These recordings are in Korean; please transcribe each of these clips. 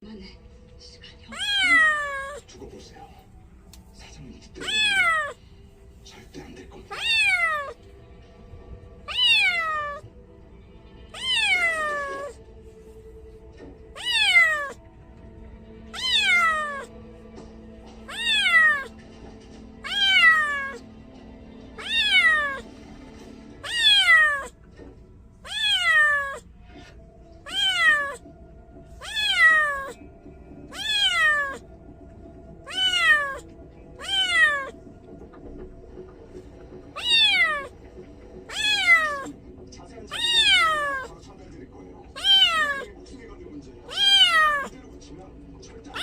나네 시간이 없어. 두고 보세요. 사장님 기대로 절대 안 될 겁니다. 자세한 자료는 바로 전달드릴 거예요. 내 목숨이 걸린 문제예요. 이대로 고치면 절대 안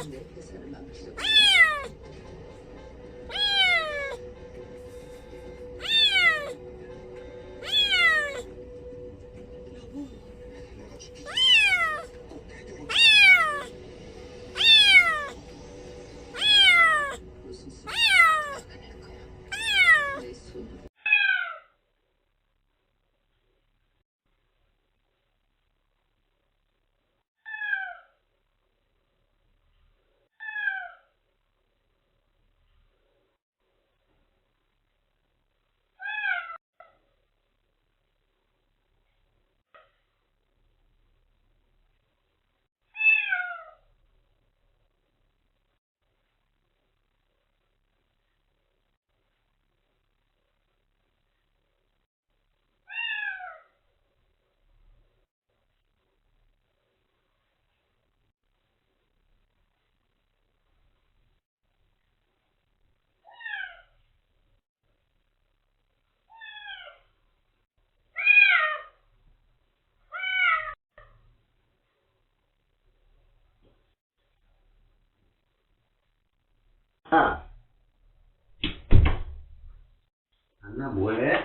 내 회사를 막을 수 없어. 여보, 내가 죽기 전에 꼭 해결을 무슨 소리? 나가낼 거야. 내 손으로. 안나 뭐해?